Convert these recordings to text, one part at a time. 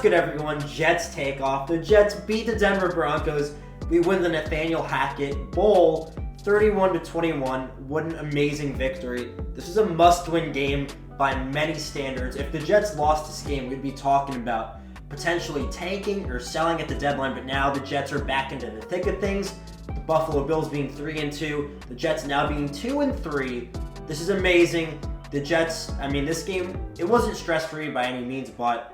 good, everyone? Jets take off. The Jets beat the Denver Broncos. We win the Nathaniel Hackett Bowl 31-21. What an amazing victory. This is a must-win game by many standards. If the Jets lost this game, we'd be talking about potentially tanking or selling at the deadline, but now the Jets are back into the thick of things. The Buffalo Bills being 3-2, the Jets now being 2-3. This is amazing. The Jets, this game, it wasn't stress-free by any means, but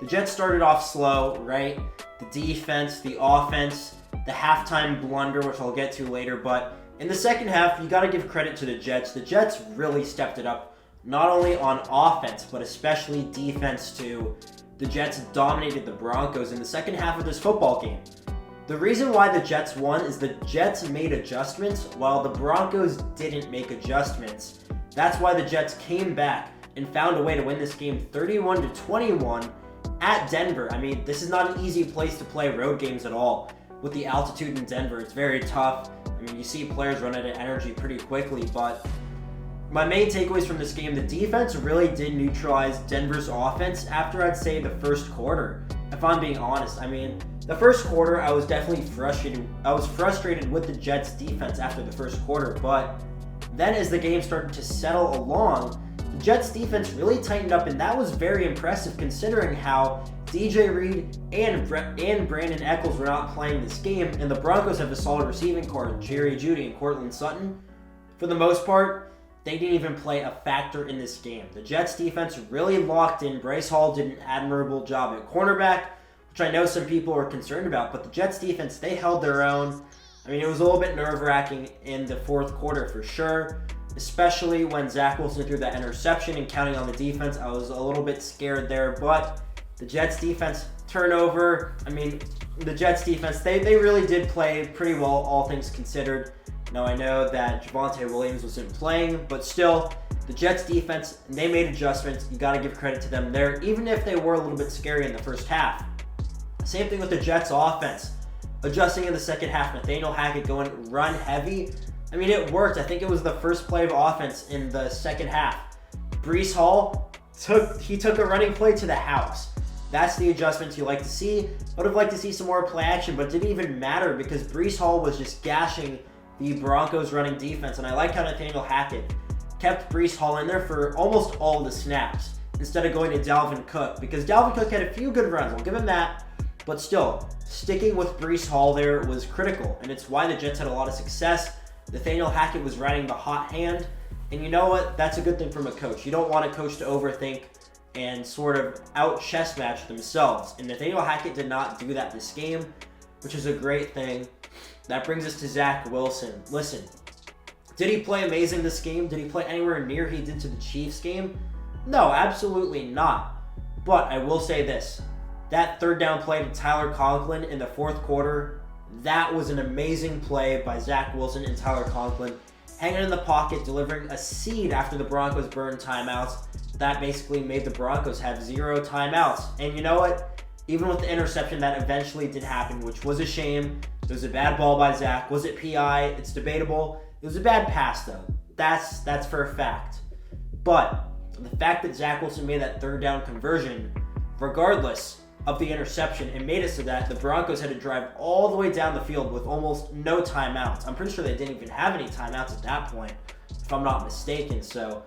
the Jets started off slow, right? The defense, the offense, the halftime blunder, which I'll get to later, but in the second half, you got to give credit to the Jets. The Jets really stepped it up, not only on offense, but especially defense too. The Jets dominated the Broncos in the second half of this football game. The reason why the Jets won is the Jets made adjustments while the Broncos didn't make adjustments. That's why the Jets came back and found a way to win this game 31-21 at Denver. This is not an easy place to play road games at all. With the altitude in Denver, it's very tough. You see players run out of energy pretty quickly, but my main takeaways from this game, the defense really did neutralize Denver's offense after, I'd say, the first quarter, if I'm being honest. The first quarter, I was definitely frustrated. I was frustrated with the Jets' defense after the first quarter, but then as the game started to settle along, the Jets' defense really tightened up, and that was very impressive considering how DJ Reed and Brandon Echols were not playing this game, and the Broncos have a solid receiving core, Jerry Jeudy and Courtland Sutton. For the most part, they didn't even play a factor in this game. The Jets' defense really locked in. Bryce Hall did an admirable job at cornerback, which I know some people are concerned about, but the Jets' defense, they held their own. It was a little bit nerve-wracking in the fourth quarter for sure, especially when Zach Wilson threw that interception and counting on the defense. I was a little bit scared there, but the Jets' defense turnover, the Jets' defense, they really did play pretty well, all things considered. Now, I know that Javonte Williams wasn't playing, but still, the Jets' defense, they made adjustments. You got to give credit to them there, even if they were a little bit scary in the first half. Same thing with the Jets' offense. Adjusting in the second half, Nathaniel Hackett going run heavy. It worked. I think it was the first play of offense in the second half. Bryce Hall took a running play to the house. That's the adjustments you like to see. I would have liked to see some more play action, but it didn't even matter because Bryce Hall was just gashing the Broncos running defense. And I like how Nathaniel Hackett kept Bryce Hall in there for almost all the snaps instead of going to Dalvin Cook, because Dalvin Cook had a few good runs. I'll give him that. But still, sticking with Bryce Hall there was critical, and it's why the Jets had a lot of success. Nathaniel Hackett was riding the hot hand, and you know what? That's a good thing from a coach. You don't want a coach to overthink and sort of out-chess match themselves, and Nathaniel Hackett did not do that this game, which is a great thing. That brings us to Zach Wilson. Listen, did he play amazing this game? Did he play anywhere near he did to the Chiefs game? No, absolutely not. But I will say this. That third down play to Tyler Conklin in the fourth quarter, that was an amazing play by Zach Wilson and Tyler Conklin. Hanging in the pocket, delivering a seed after the Broncos burned timeouts. That basically made the Broncos have 0 timeouts. And you know what? Even with the interception that eventually did happen, which was a shame. It was a bad ball by Zach. Was it PI? It's debatable. It was a bad pass, though. That's for a fact. But the fact that Zach Wilson made that third down conversion, regardless of the interception, it made it so that the Broncos had to drive all the way down the field with almost no timeouts. I'm pretty sure they didn't even have any timeouts at that point, if I'm not mistaken. So,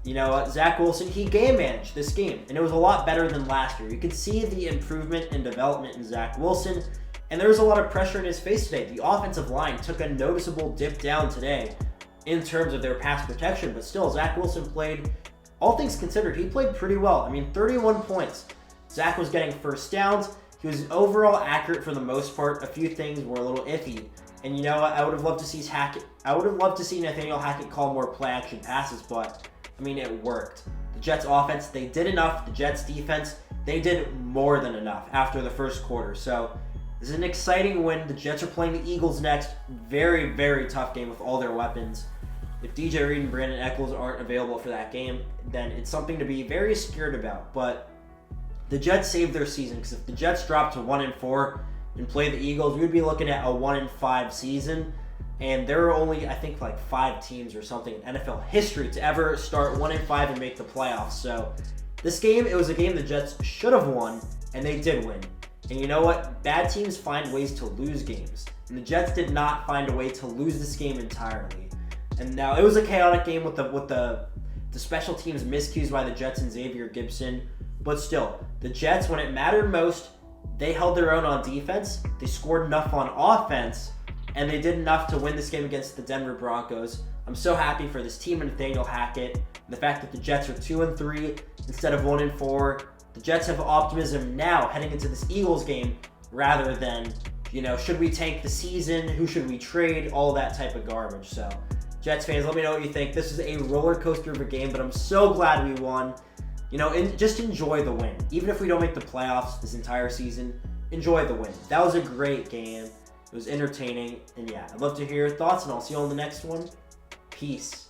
you know what? Zach Wilson, he game managed this game, and it was a lot better than last year. You could see the improvement and development in Zach Wilson, and there was a lot of pressure in his face today. The offensive line took a noticeable dip down today in terms of their pass protection, but still, Zach Wilson played, all things considered, he played pretty well. 31 points. Zach was getting first downs. He was overall accurate for the most part. A few things were a little iffy. And you know what? I would have loved to see Nathaniel Hackett call more play action passes, but it worked. The Jets offense, they did enough. The Jets defense, they did more than enough after the first quarter. So this is an exciting win. The Jets are playing the Eagles next. Very, very tough game with all their weapons. If DJ Reed and Brandon Echols aren't available for that game, then it's something to be very scared about. But the Jets saved their season, because if the Jets dropped to 1-4 and play the Eagles, we would be looking at a 1-5 season. And there are only, I think, 5 teams or something in NFL history to ever start 1-5 and make the playoffs. So this game, it was a game the Jets should have won, and they did win. And you know what? Bad teams find ways to lose games. And the Jets did not find a way to lose this game entirely. And now it was a chaotic game with the special teams miscues by the Jets and Xavier Gibson. But still, the Jets, when it mattered most, they held their own on defense. They scored enough on offense, and they did enough to win this game against the Denver Broncos. I'm so happy for this team and Nathaniel Hackett. And the fact that the Jets are 2-3 instead of 1-4. The Jets have optimism now heading into this Eagles game rather than, should we tank the season? Who should we trade? All that type of garbage. So, Jets fans, let me know what you think. This is a roller coaster of a game, but I'm so glad we won. Just enjoy the win. Even if we don't make the playoffs this entire season, enjoy the win. That was a great game. It was entertaining. And yeah, I'd love to hear your thoughts, and I'll see you on the next one. Peace.